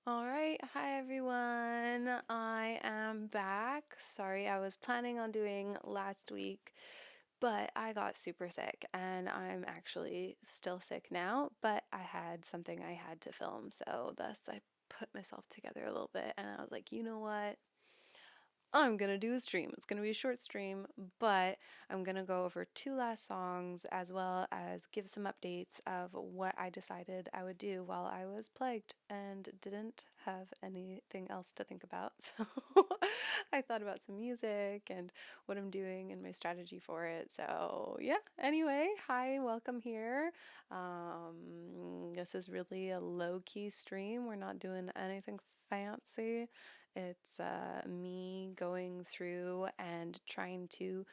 All right, hi everyone. I am back. Sorry, I was planning on doing last week, but I got super sick and I'm actually still sick now, but I had something I had to film, so thus I put myself together a little bit and I was like, you know what? I'm gonna do a stream. It's gonna be a short stream, but I'm gonna go over two last songs as well as give some updates of what I decided I would do while I was plagued and didn't have anything else to think about. So I thought about some music and what I'm doing and my strategy for it. So yeah, anyway, hi, welcome here. This is really a low-key stream. We're not doing anything fancy. It's me going through and trying to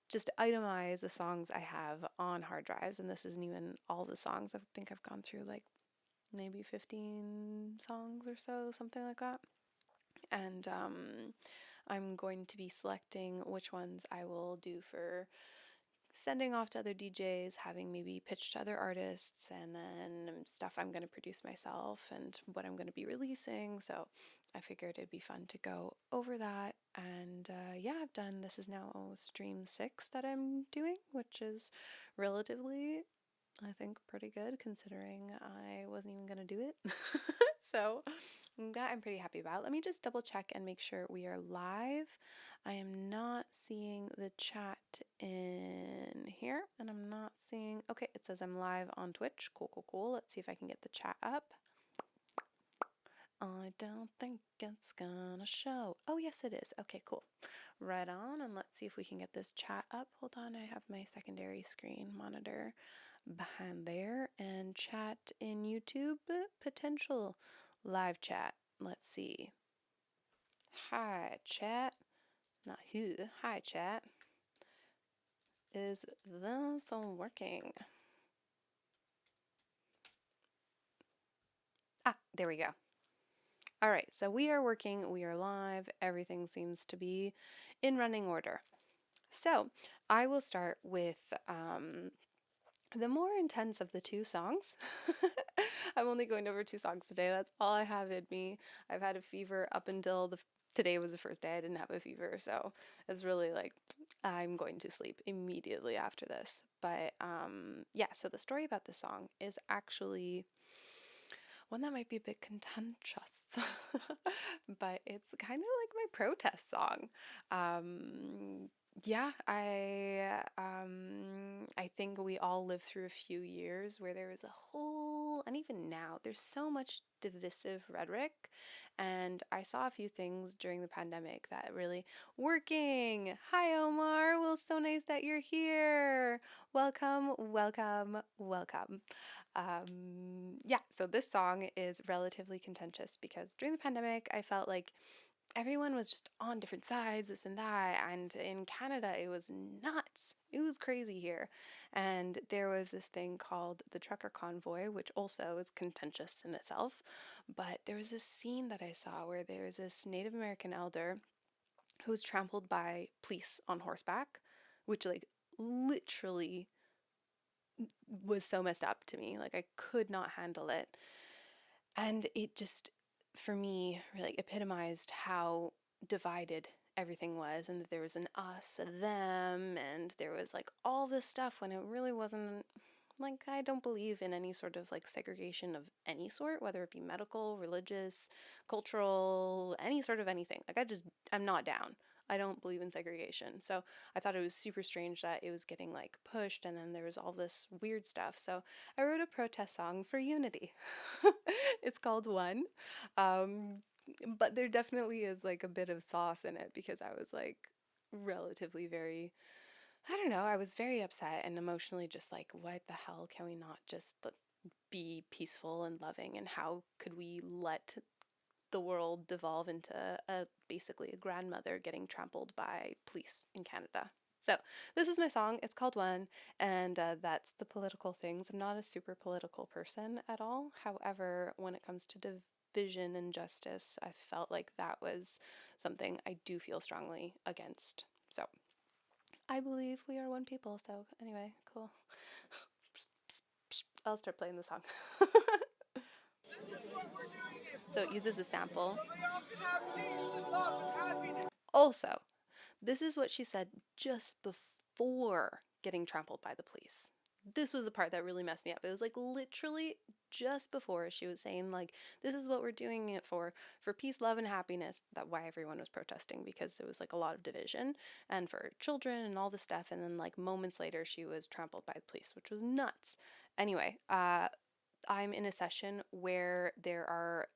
just itemize the songs I have on hard drives. And this isn't even all the songs. I think I've gone through like maybe 15 songs or so, something like that. And I'm going to be selecting which ones I will do for sending off to other DJs, having maybe pitched to other artists, and then stuff I'm going to produce myself and what I'm going to be releasing. So I figured it'd be fun to go over that. And yeah, this is now stream 6 that I'm doing, which is relatively, I think, pretty good considering I wasn't even going to do it. So that I'm pretty happy about. Let me just double check and make sure we are live. I am not seeing the chat in here, and I'm not seeing. Okay, it says I'm live on Twitch. Cool, cool, cool. Let's see if I can get the chat up. I don't think it's gonna show. Oh, yes, it is. Okay, cool. Right on, and let's see if we can get this chat up. Hold on, I have my secondary screen monitor behind there, and chat in YouTube, potential live chat. Let's see. Hi, chat. Not who. Hi, chat. Is this working? Ah, there we go. All right, so we are working, we are live, everything seems to be in running order. So I will start with the more intense of the two songs. I'm only going over two songs today. That's all I have in me. I've had a fever up until today was the first day I didn't have a fever, so it's really like I'm going to sleep immediately after this. But yeah, so the story about this song is actually one that might be a bit contentious, but it's kind of like my protest song. Yeah, I think we all lived through a few years where there was a whole, and even now, there's so much divisive rhetoric. And I saw a few things during the pandemic that really working. Hi, Omar. Well, so nice that you're here. Welcome, welcome, welcome. Yeah, so this song is relatively contentious because during the pandemic, I felt like everyone was just on different sides, this and that. And in Canada, it was nuts. It was crazy here. And there was this thing called the trucker convoy, which also is contentious in itself. But there was this scene that I saw where there was this Native American elder who was trampled by police on horseback, which, like, literally was so messed up to me. Like, I could not handle it. And it just, for me, really epitomized how divided everything was, and that there was an us, a them, and there was like all this stuff when it really wasn't. Like, I don't believe in any sort of like segregation of any sort, whether it be medical, religious, cultural, any sort of anything. Like, I'm not down. I don't believe in segregation. So I thought it was super strange that it was getting like pushed, and then there was all this weird stuff. So I wrote a protest song for unity. It's called One. Um, but there definitely is like a bit of sauce in it because I was like relatively very, I don't know, I was very upset and emotionally just like, what the hell, can we not just be peaceful and loving? And how could we let the world devolve into basically a grandmother getting trampled by police in Canada? So this is my song. It's called One, and that's the political things. I'm not a super political person at all. However, when it comes to division and justice, I felt like that was something I do feel strongly against. So I believe we are one people. So anyway, cool. I'll start playing the song. So it uses a sample. So they all can have peace and love and happiness. Also, this is what she said just before getting trampled by the police. This was the part that really messed me up. It was like literally just before she was saying like, this is what we're doing it for peace, love, and happiness. That why everyone was protesting, because there was like a lot of division, and for children and all this stuff. And then like moments later she was trampled by the police, which was nuts. Anyway, I'm in a session where there are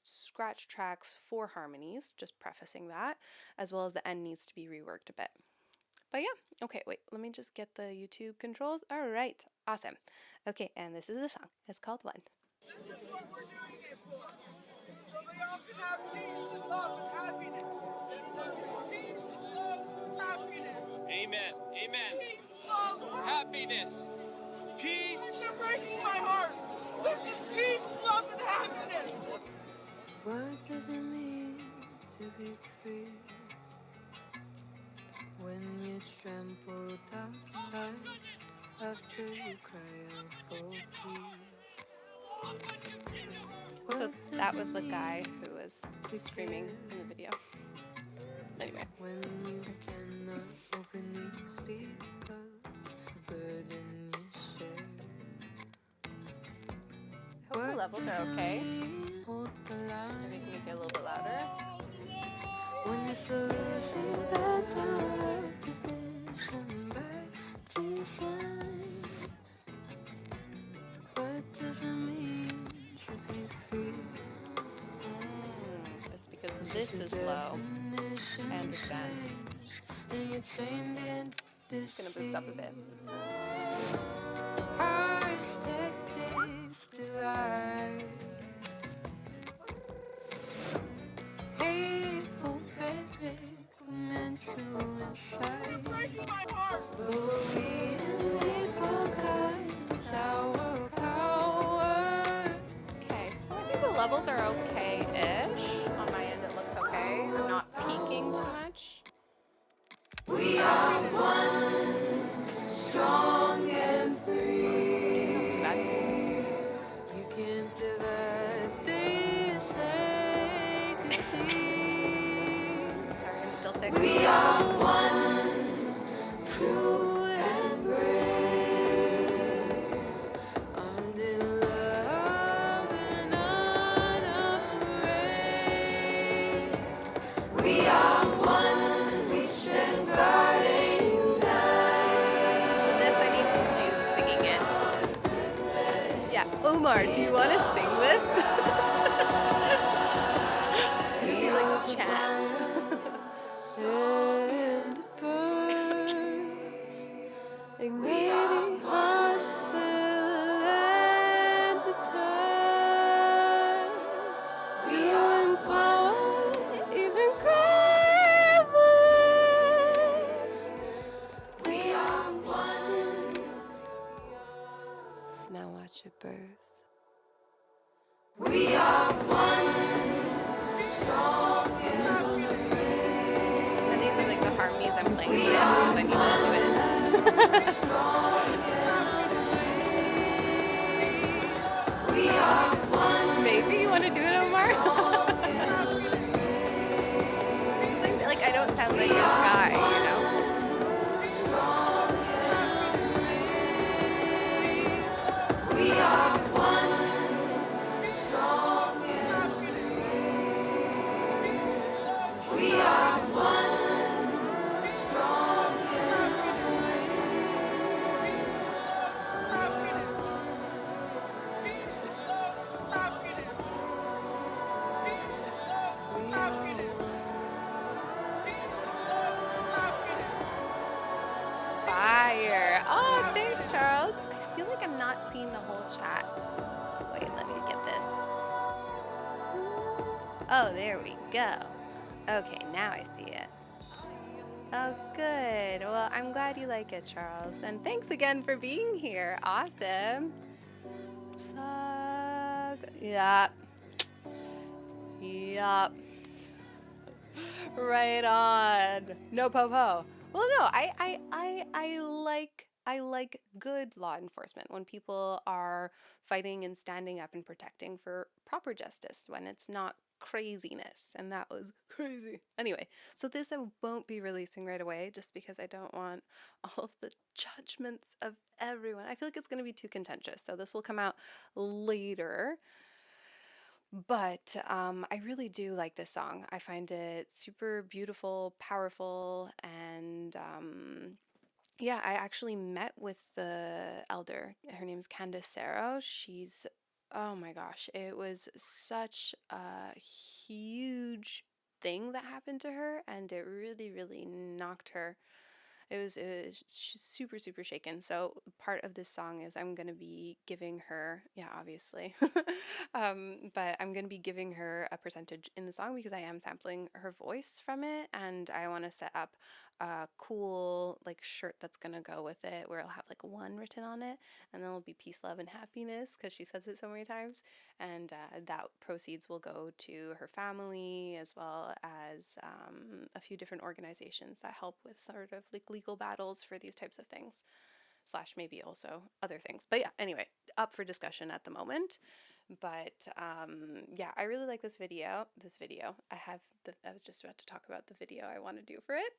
scratch tracks for harmonies, just prefacing that, as well as the end needs to be reworked a bit. But yeah, okay, wait, let me just get the YouTube controls. All right, awesome. Okay, and this is the song. It's called One. This is what we're doing it for. So they all can have peace and love and happiness. Peace, love, happiness. Amen. Amen. Peace, love, Happiness. Peace. You're breaking my heart. This is peace, love, and happiness. What does it mean to be free when you're trampled outside after you cry out for peace? So that was the guy who was screaming in the video. Anyway. When you cannot openly speak of the burden you share. Hope the levels are okay. Hold the line. Maybe you get a little bit louder. When it's a losing battle of division by design. What does it mean to be free? It's because this is low and the bend. And you're chained in It's gonna boost up a bit. hearts tactics divide. Hateful rhetoric meant to incite. Breaking my heart. But what we only forgot is our power. Okay, so I think the levels are okay-ish. On my end it looks okay. I'm not peaking too much. We are one, strong and free. Not too bad. You can't divide this legacy. Sorry, I'm still sick. We are one, true and brave. Armed in love and unafraid. We are one, we stand guard and unite. So this, I need some dudes singing it. Yeah, Omar, do you want to sing this? Is he like chance? And the birds igniting hearts and to touch. Do you empower even graveless? We are one. Now watch it birth. We are one, strong and And these are like the harmonies I'm playing with because I need to do it. we are one. Maybe you want to do it, Omar? like I don't sound like a guy, you know? We are one, strong and free. We are one, strong and Fire. Oh, thanks, Charles. I feel like I'm not seeing the whole chat. Wait, let me get this. Oh, there we go. Okay, now I see it. Oh, good. Well, I'm glad you like it, Charles. And thanks again for being here. Awesome. Fuck. Yup. Yup. Right on. No po-po. Well, no, I like I like good law enforcement when people are fighting and standing up and protecting for proper justice, when it's not craziness. And that was crazy. Anyway, so this I won't be releasing right away just because I don't want all of the judgments of everyone. I feel like it's going to be too contentious. So this will come out later. But I really do like this song. I find it super beautiful, powerful, and yeah, I actually met with the elder. Her name's Candace Sarah. She's, oh my gosh, it was such a huge thing that happened to her, and it really, really knocked her. It was she's super, super shaken. So part of this song is I'm gonna be giving her, yeah, obviously, but I'm gonna be giving her a percentage in the song because I am sampling her voice from it, and I want to set up a cool like shirt that's gonna go with it, where it'll have like one written on it, and then it'll be peace, love, and happiness because she says it so many times, and that proceeds will go to her family as well as a few different organizations that help with sort of like legal battles for these types of things, slash maybe also other things. But yeah, anyway, up for discussion at the moment. But yeah, I really like this video. I was just about to talk about the video I want to do for it.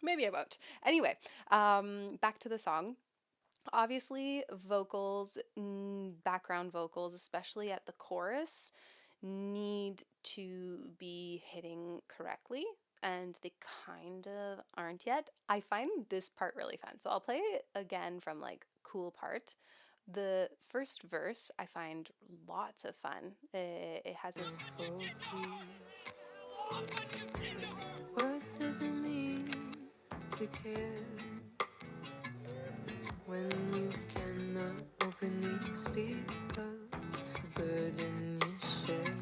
Maybe I won't. Anyway, back to the song. Obviously, vocals, background vocals, especially at the chorus, need to be hitting correctly, and they kind of aren't yet. I find this part really fun, so I'll play it again from like cool part. The first verse I find lots of fun. It has this. For peace. What does it mean to care when you cannot openly speak of the burden you share?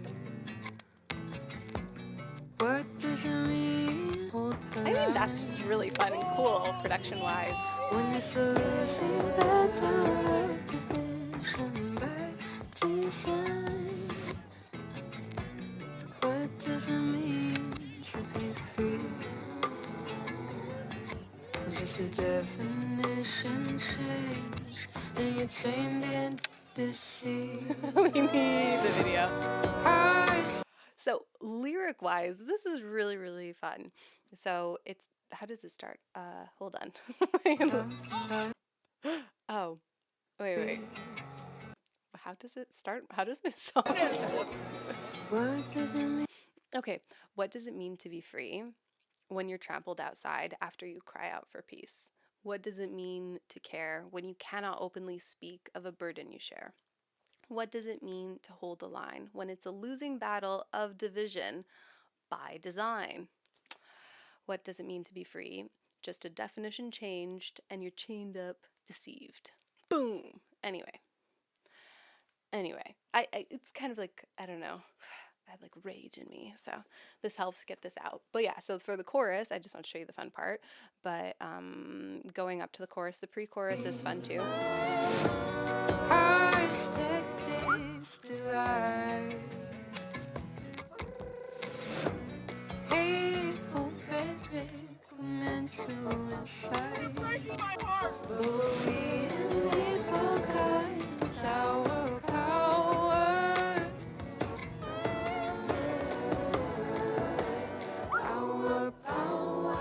What does it mean? Hold the I think that's line just really fun and cool production wise. when it's a losing battle of division by design. What does it mean to be free? Just a definition change, and you're chained in deceit. We need the video. So, lyric wise, this is really, really fun. So, it's how does it start? Hold on. Outside, Oh, wait. How does it start? How does this song start? what does it mean? Okay, what does it mean to be free when you're trampled outside after you cry out for peace? What does it mean to care when you cannot openly speak of a burden you share? What does it mean to hold the line when it's a losing battle of division by design? What does it mean to be free? Just a definition changed and you're chained up, deceived. Boom. Anyway, it's kind of like, I don't know. I had like rage in me, so this helps get this out. But yeah, so for the chorus, I just want to show you the fun part. But going up to the chorus, the pre-chorus is fun too. Hateful rhetoric meant to incite, breaking my heart. but what we need for God is our power, our power.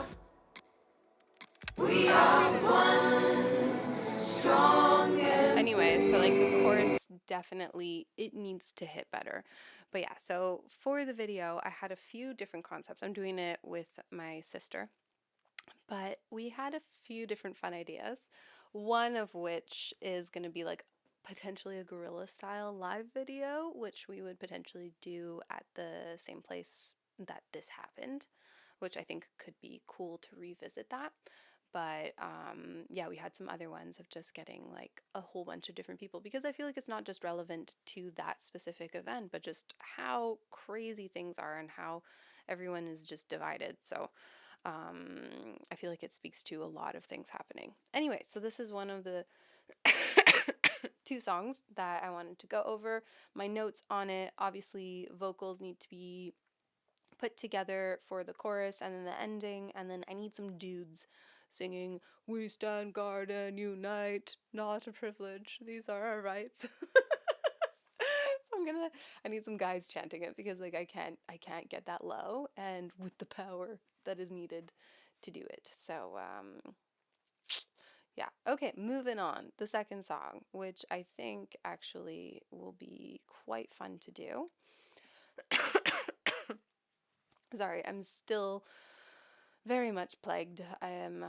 We are one, strong and Anyway, so like the chorus definitely it needs to hit better. But yeah, so for the video, I had a few different concepts. I'm doing it with my sister, but we had a few different fun ideas. One of which is going to be like potentially a guerrilla style live video, which we would potentially do at the same place that this happened, which I think could be cool to revisit that. But yeah, we had some other ones of just getting like a whole bunch of different people because I feel like it's not just relevant to that specific event, but just how crazy things are and how everyone is just divided. So I feel like it speaks to a lot of things happening. Anyway, so this is one of the two songs that I wanted to go over. My notes on it, obviously, vocals need to be put together for the chorus and then the ending, and then I need some dudes singing, "We stand guard and unite, not a privilege. These are our rights." So I need some guys chanting it because like I can't get that low and with the power that is needed to do it. So yeah. Okay, moving on. The second song, which I think actually will be quite fun to do. Sorry, I'm still very much plagued. I am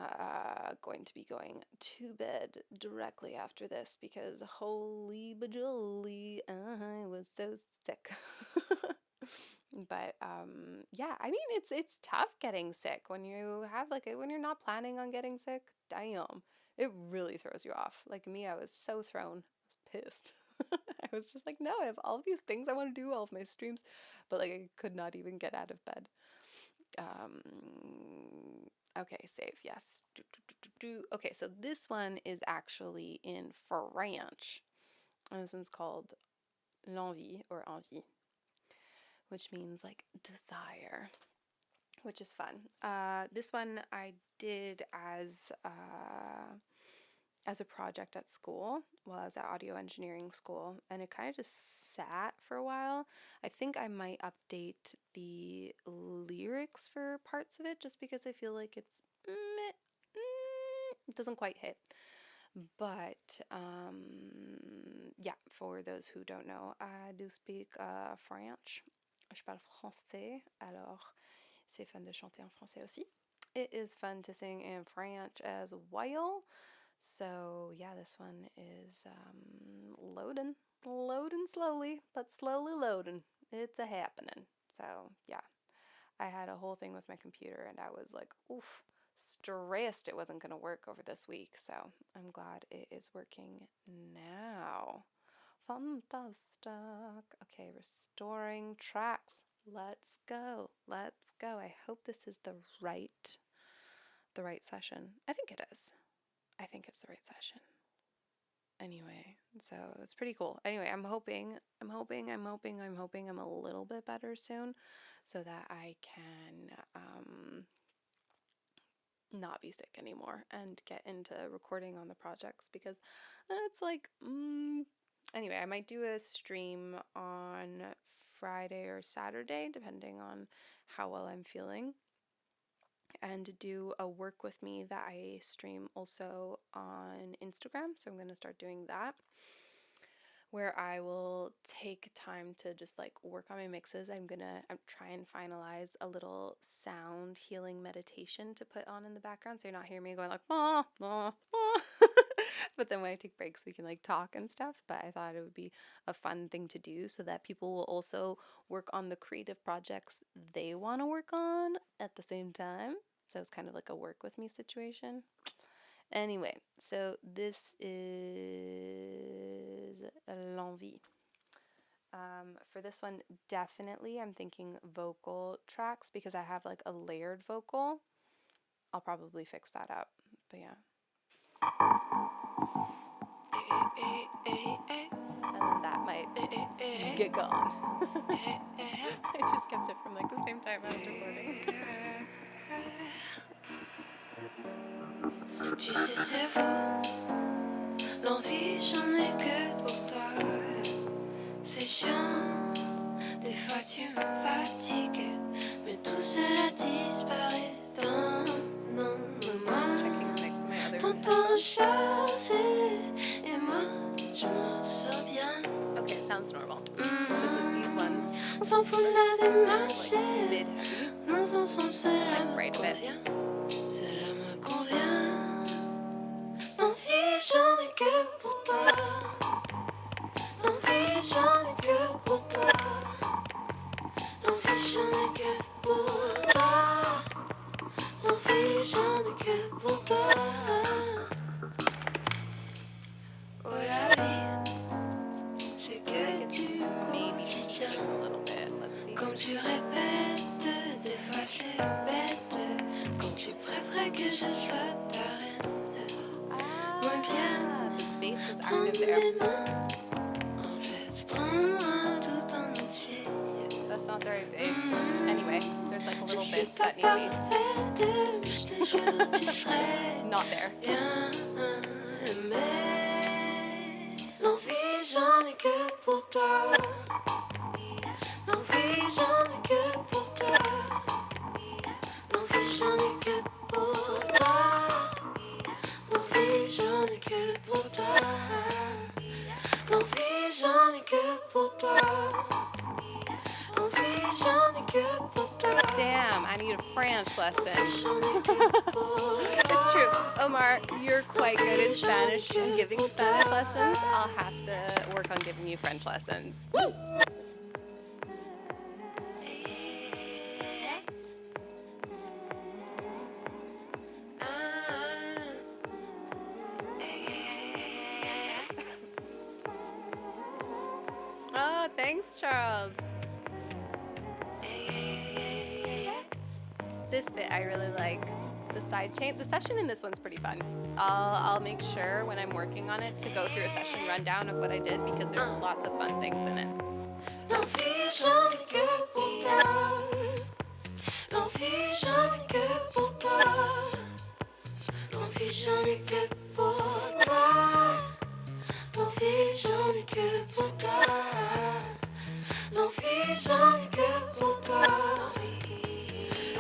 going to be going to bed directly after this because holy bajoli, I was so sick. But yeah, I mean it's tough getting sick when you have when you're not planning on getting sick. Damn, it really throws you off. Like me, I was so thrown. I was pissed. I was just like, no, I have all of these things I want to do, all of my streams, but like I could not even get out of bed. Um, okay, save, yes. Okay, so this one is actually in French. And this one's called L'envie or envie, which means like desire, which is fun. This one I did as a project at school while I was at audio engineering school, and it kind of just sat for a while. I think I might update the lyrics for parts of it just because I feel like it doesn't quite hit. But yeah, for those who don't know, I do speak French. Je parle français, alors c'est fun de chanter en français aussi. It is fun to sing in French as well. So yeah, this one is loading slowly, but slowly loading. It's a happening. So yeah, I had a whole thing with my computer, and I was like, oof, stressed it wasn't gonna work over this week. So I'm glad it is working now. Fantastic. Okay, restoring tracks. Let's go. Let's go. I hope this is the right session. I think it is. I think it's the right session. Anyway, so that's pretty cool. Anyway, I'm hoping I'm a little bit better soon so that I can not be sick anymore and get into recording on the projects because it's like anyway, I might do a stream on Friday or Saturday depending on how well I'm feeling, and do a work with me that I stream also on Instagram. So I'm going to start doing that, where I will take time to just like work on my mixes. I'm try and finalize a little sound healing meditation to put on in the background so you're not hearing me going like ah, ah, ah. But then when I take breaks we can like talk and stuff. But I thought it would be a fun thing to do so that people will also work on the creative projects they want to work on at the same time. So it's kind of like a work with me situation. Anyway, so this is L'envie. For this one, definitely I'm thinking vocal tracks because I have like a layered vocal. I'll probably fix that up, but yeah. And then that might get gone. I just kept it from like the same time I was recording. Tu sais, c'est fou, l'envie, j'en ai que pour toi. C'est chiant, des fois tu me fatigues, mais tout cela disparaît dans nos moments. T'entends charger, et moi, je m'en sors bien. Okay, it sounds normal. Just that these ones, On s'en fout de la démarche, like mid-heavy, nous ensemble, cela like me right a bit. convient. Cela me convient. L'envie, j'en ai que pour toi. L'envie, j'en ai que pour toi. L'envie, j'en ai que pour toi. L'envie, j'en ai que pour toi. Oh la vie, c'est que tu Maybe quotidien. changing a little bit. Let's see. Comme tu répètes, des fois c'est bête. Quand tu préfères que je sois ta reine. Moins bien, The bass was prends active there. mes mains. En fait, prends-moi tout en entier. That's not the right bass. Anyway, there's like a Je little suis bits pas that need to be parfaite, mais je te je t'y serais Not there. bien aimé. L'envie, j'en ai que pour toi. L'envie, j'en ai que pour toi. L'envie, j'en ai que pour toi. L'envie, j'en ai que pour toi. L'envie, j'en ai que pour toi. L'envie, j'en ai que pour toi. Damn, I need a French lesson. J'en ai que pour It's true. Omar, you're quite good in Spanish and giving Spanish lessons. I'll have to work on giving you French lessons. Woo! Oh, thanks, Charles. This bit I really like. The side chain. The session in this one's pretty fun. I'll make sure when I'm working on it to go through a session rundown of what I did because there's lots of fun things in it. L'envie, j'en ai que pour toi. L'envie, j'en ai que pour toi. L'envie, j'en ai que pour toi. L'envie, j'en ai que pour toi. L'envie, j'en ai que pour toi.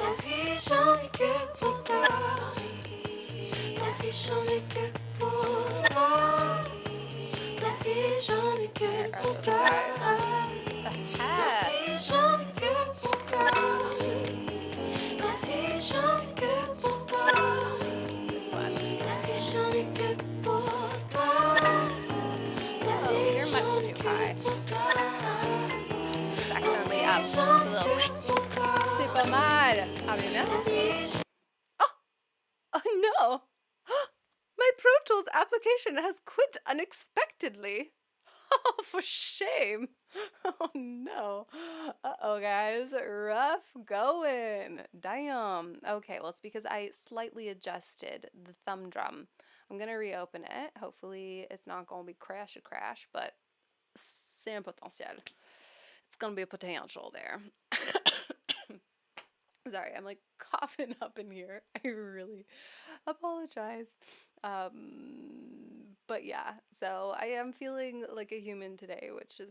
L'envie, j'en ai que pour toi. L'envie, j'en ai que pour toi. L'envie, j'en ai que There are pour those toi. guys. Aha! J'en ai que pour toi. La vie, j'en ai que pour toi. This one. La vie, j'en ai que pour toi. La Oh, vie, you're j'en much ai too que high. pour toi. It's accidentally up. It's a J'en ai little. que pour toi. C'est pas mal. Ah, mais merci. Oh no! My Pro Tools application has quit unexpectedly. Oh, for shame. Oh no. Uh-oh, guys. Rough going. Damn. Okay, well, it's because I slightly adjusted the thumb drum. I'm gonna reopen it. Hopefully it's not gonna be crash, but c'est un potentiel. It's gonna be a potential there. Sorry, I'm like coughing up in here. I really apologize. But yeah, so I am feeling like a human today, which is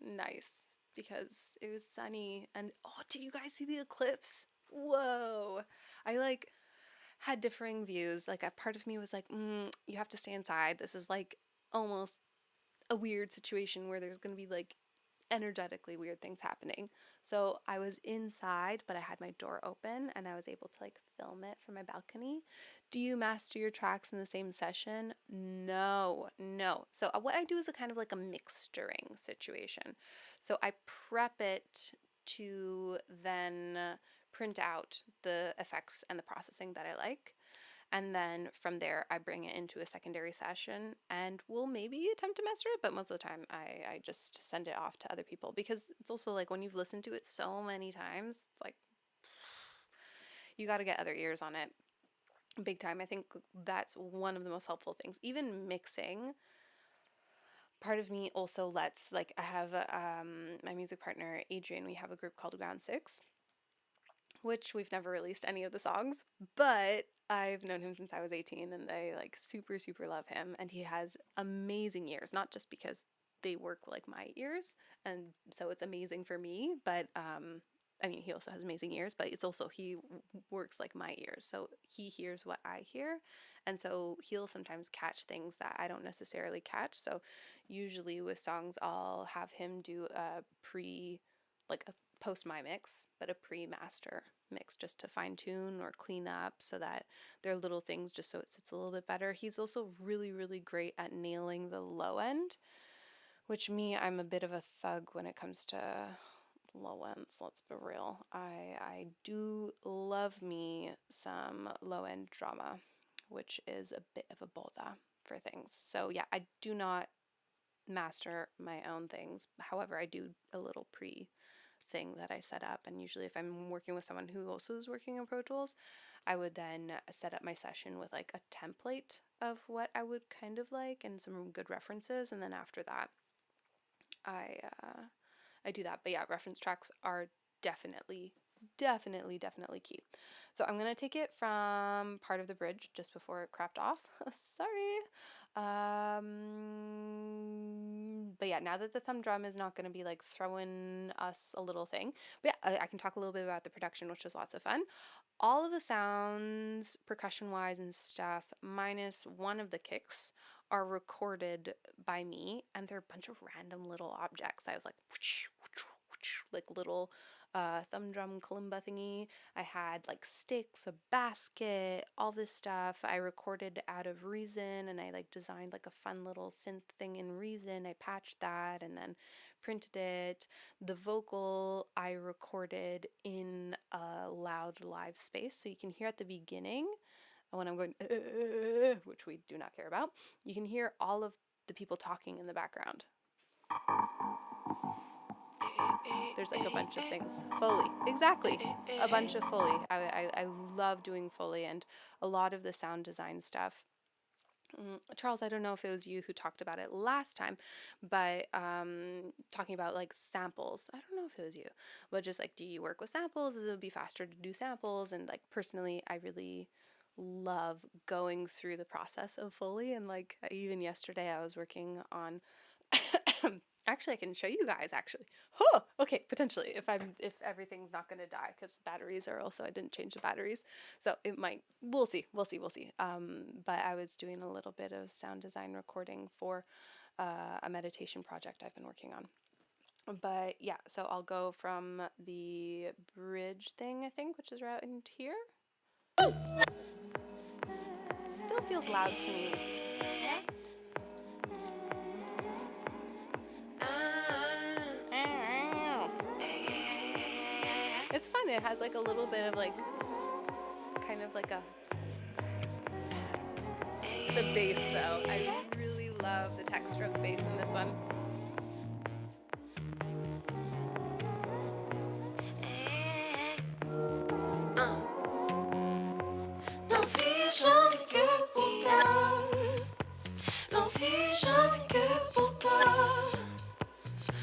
nice because it was sunny and oh, did you guys see the eclipse? Whoa. I like had differing views. Like a part of me was like, you have to stay inside. This is like almost a weird situation where there's going to be like energetically weird things happening. So I was inside, but I had my door open and I was able to like film it from my balcony. Do you master your tracks in the same session? No, no. So what I do is a kind of like a mixturing situation. So I prep it to then print out the effects and the processing that I like. And then from there, I bring it into a secondary session and we'll maybe attempt to master it, but most of the time I just send it off to other people because it's also like when you've listened to it so many times, it's like you got to get other ears on it big time. I think that's one of the most helpful things. Even mixing, part of me also lets, like I have my music partner, Adrian, we have a group called Ground Six, which we've never released any of the songs, but I've known him since I was 18 and I like super, super love him. And he has amazing ears, not just because they work like my ears, and so it's amazing for me, but I mean, he also has amazing ears, but it's also he works like my ears. So he hears what I hear. And so he'll sometimes catch things that I don't necessarily catch. So usually with songs, I'll have him do like a post my mix, but a pre-master mix just to fine tune or clean up so that there are little things just so it sits a little bit better. He's also really, really great at nailing the low end, which I'm a bit of a thug when it comes to low ends, let's be real. I do love me some low end drama, which is a bit of a boda for things. So yeah, I do not master my own things. However, I do a little pre thing that I set up, and usually if I'm working with someone who also is working in Pro Tools, I would then set up my session with like a template of what I would kind of like and some good references, and then after that I do that. But yeah, reference tracks are definitely definitely, definitely key. So I'm gonna take it from part of the bridge just before it crapped off. Sorry. But yeah, now that the thumb drum is not gonna be like throwing us a little thing, but yeah, I can talk a little bit about the production, which was lots of fun. All of the sounds, percussion wise and stuff, minus one of the kicks, are recorded by me, and they're a bunch of random little objects. I was like little thumb drum kalimba thingy. I had like sticks, a basket, all this stuff. I recorded out of Reason, and I like designed like a fun little synth thing in Reason. I patched that and then printed it. The vocal I recorded in a loud live space, so you can hear at the beginning when I'm going, which we do not care about, you can hear all of the people talking in the background. There's like a bunch of things. Foley, exactly. A bunch of Foley. I love doing Foley and a lot of the sound design stuff. Charles, I don't know if it was you who talked about it last time, but talking about like samples. I don't know if it was you, but just like, do you work with samples? It would be faster to do samples. And like personally, I really love going through the process of Foley. And like even yesterday, I was working on. Actually, I can show you guys. Actually, okay, potentially if everything's not gonna die because batteries are also I didn't change the batteries, so it might. We'll see. But I was doing a little bit of sound design recording for a meditation project I've been working on. But yeah, so I'll go from the bridge thing I think, which is right in here. Still feels loud to me. It's fun. It has like a little bit of like, kind of like the bass though. I really love the tech stroke bass in this one. L'envie j'en ai que pour toi. L'envie j'en ai que pour toi.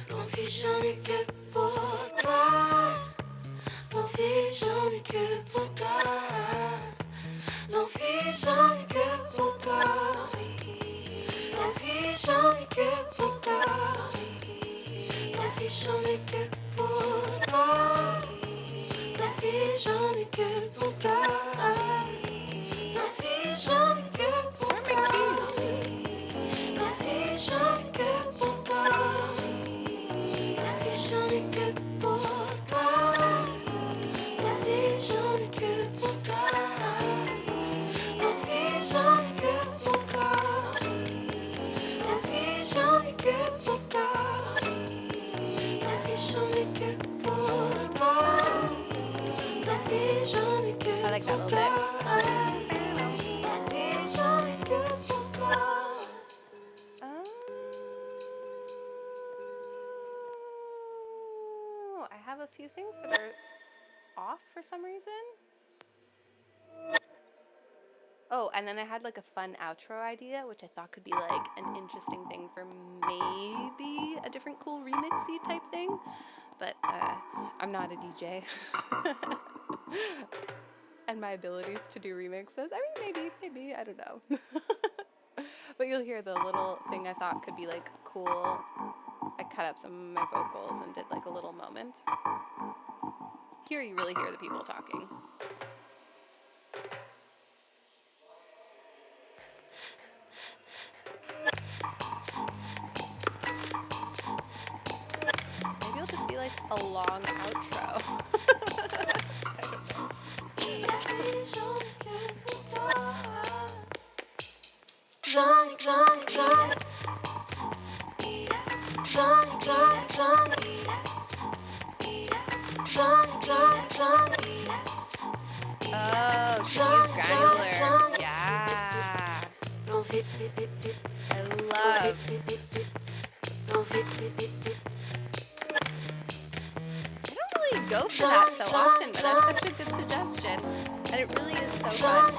L'envie j'en ai que pour toi. L'envie j'en ai que pour toi. L'envie j'en ai que pour toi. L'envie j'en ai que pour toi. L'envie j'en ai que pour toi. L'envie j'en ai que pour toi. L'envie j'en ai que pour toi. L'envie j'en ai que pour toi. L'envie j'en ai que pour toi. L'envie j'en ai que pour toi. L'envie j'en ai que pour toi. L'envie j'en ai que pour toi. L'envie j'en ai que pour toi. L'envie j'en ai que I like that a little bit. L'envie j'en ai que pour toi. Oh, I have a few things that are off for some reason. Oh, and then I had like a fun outro idea, which I thought could be like an interesting thing for maybe a different cool remixy type thing. But I'm not a DJ. And my abilities to do remixes, I mean, maybe, I don't know. But you'll hear the little thing I thought could be like cool. I cut up some of my vocals and did like a little moment. Here you really hear the people talking. Maybe it'll just be like a long outro. I don't know. Oh, she used granular. Yeah. I love. I don't really go for that so often, but that's such a good suggestion. And it really is so fun.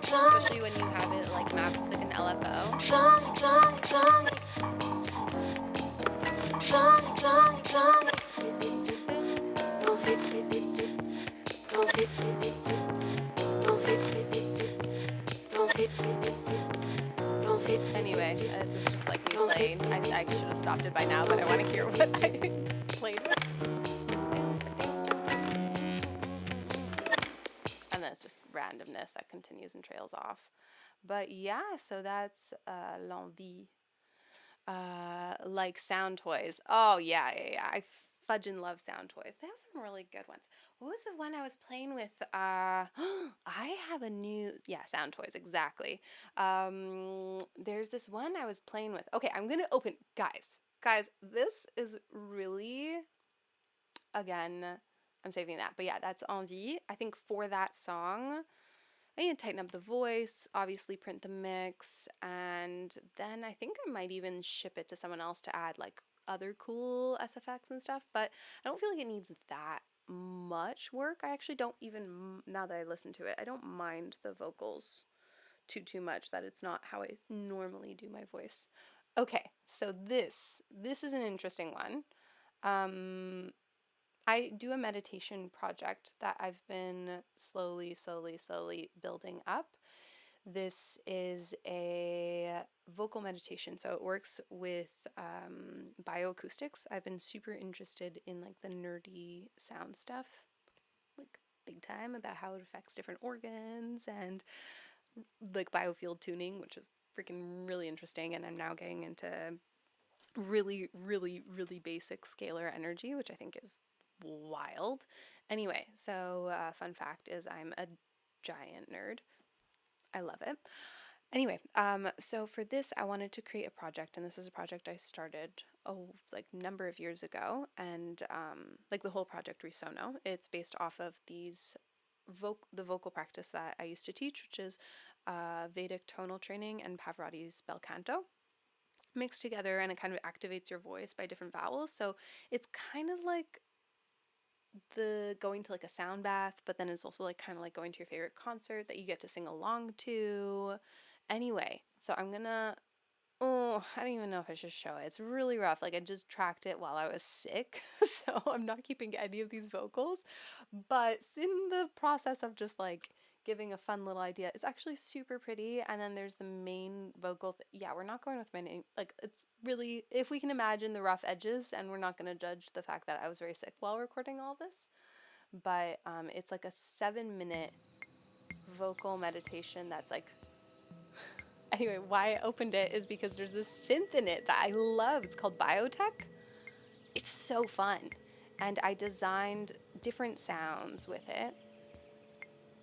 Especially when you have it like mapped with like an LFO. Anyway, this is just like me playing. I should have stopped it by now, but I want to hear what I played with. And then it's just randomness that continues and trails off. But yeah, so that's l'envie. Like sound toys. Oh yeah. I fudging love sound toys. They have some really good ones. What was the one I was playing with? I have a new sound toys exactly. There's this one I was playing with. Okay, I'm gonna open guys. This is really again. I'm saving that, but yeah, that's envie. I think for that song, I need to tighten up the voice, obviously print the mix, and then I think I might even ship it to someone else to add like other cool SFX and stuff, but I don't feel like it needs that much work. I actually don't even, now that I listen to it, I don't mind the vocals too much, that it's not how I normally do my voice. Okay, so this is an interesting one. I do a meditation project that I've been slowly building up. This is a vocal meditation, so it works with bioacoustics. I've been super interested in like the nerdy sound stuff, like big time, about how it affects different organs and like biofield tuning, which is freaking really interesting. And I'm now getting into really basic scalar energy, which I think is wild. Anyway, so fun fact is I'm a giant nerd. I love it. Anyway, so for this, I wanted to create a project, and this is a project I started like number of years ago, and like the whole project Risono, it's based off of the vocal practice that I used to teach, which is Vedic tonal training and Pavarotti's bel canto mixed together, and it kind of activates your voice by different vowels. So it's kind of like the going to like a sound bath, but then it's also like kind of like going to your favorite concert that you get to sing along to. Anyway, so I'm gonna, oh, I don't even know if I should show it. It's really rough. Like I just tracked it while I was sick, so I'm not keeping any of these vocals. But in the process of just like giving a fun little idea, it's actually super pretty. And then there's the main vocal. Yeah, we're not going with my name. Like it's really, if we can imagine the rough edges, and we're not going to judge the fact that I was very sick while recording all this. But it's like a 7-minute vocal meditation that's like, anyway, why I opened it is because there's this synth in it that I love. It's called Biotech. It's so fun. And I designed different sounds with it.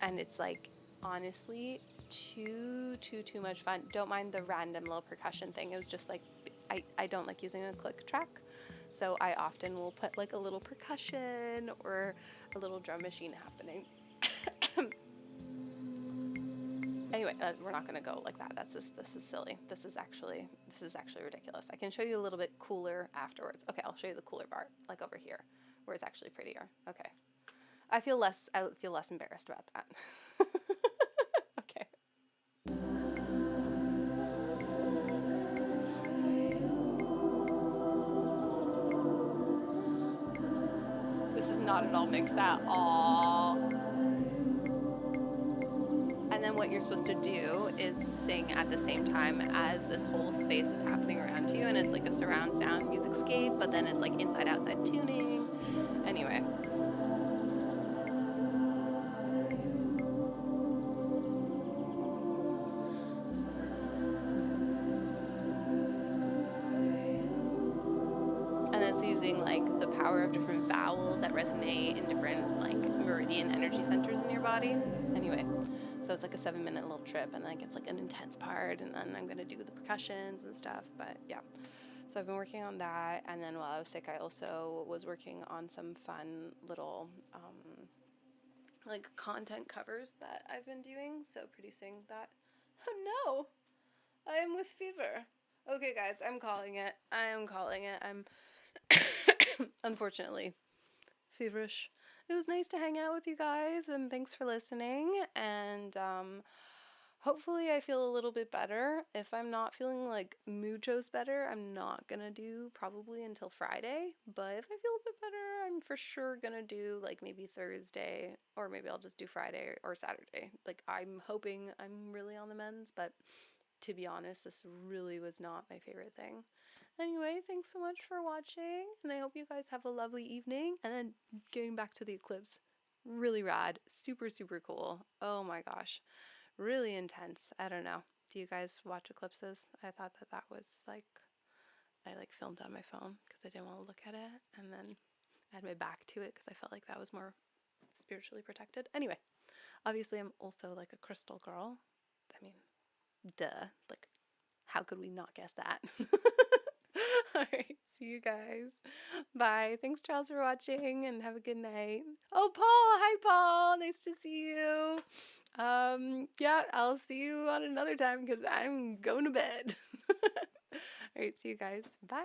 And it's like, honestly, too much fun. Don't mind the random little percussion thing. It was just like, I don't like using a click track. So I often will put like a little percussion or a little drum machine happening. Anyway, we're not gonna go like that. This is silly. This is actually ridiculous. I can show you a little bit cooler afterwards. Okay, I'll show you the cooler part, like over here, where it's actually prettier. Okay, I feel less embarrassed about that. Okay. This is not at all mixed at all. And then what you're supposed to do is sing at the same time as this whole space is happening around you, and it's like a surround sound musicscape, but then it's like inside outside tuning. Anyway. And it's using like the power of different vowels that resonate in different like meridian energy centers in your body. Anyway. So it's like a 7-minute little trip, and then it's like an intense part, and then I'm gonna do the percussions and stuff. But yeah, so I've been working on that, and then while I was sick, I also was working on some fun little like content covers that I've been doing. So producing that. Oh no, I am with fever. Okay, guys, I'm calling it. I'm unfortunately feverish. It was nice to hang out with you guys, and thanks for listening. And hopefully I feel a little bit better. If I'm not feeling like muchos better, I'm not gonna do probably until Friday. But if I feel a bit better, I'm for sure gonna do like maybe Thursday, or maybe I'll just do Friday or Saturday. Like I'm hoping I'm really on the mends, but to be honest, this really was not my favorite thing. Anyway, thanks so much for watching, and I hope you guys have a lovely evening. And then getting back to the eclipse, really rad, super, super cool. Oh my gosh, really intense. I don't know. Do you guys watch eclipses? I thought that that was like, I like filmed on my phone because I didn't want to look at it, and then I had my back to it because I felt like that was more spiritually protected. Anyway, obviously, I'm also like a crystal girl. I mean, duh. Like, how could we not guess that? All right, see you guys. Bye. Thanks, Charles, for watching, and have a good night. Oh, Paul. Hi, Paul. Nice to see you. Yeah, I'll see you on another time because I'm going to bed. All right, see you guys. Bye.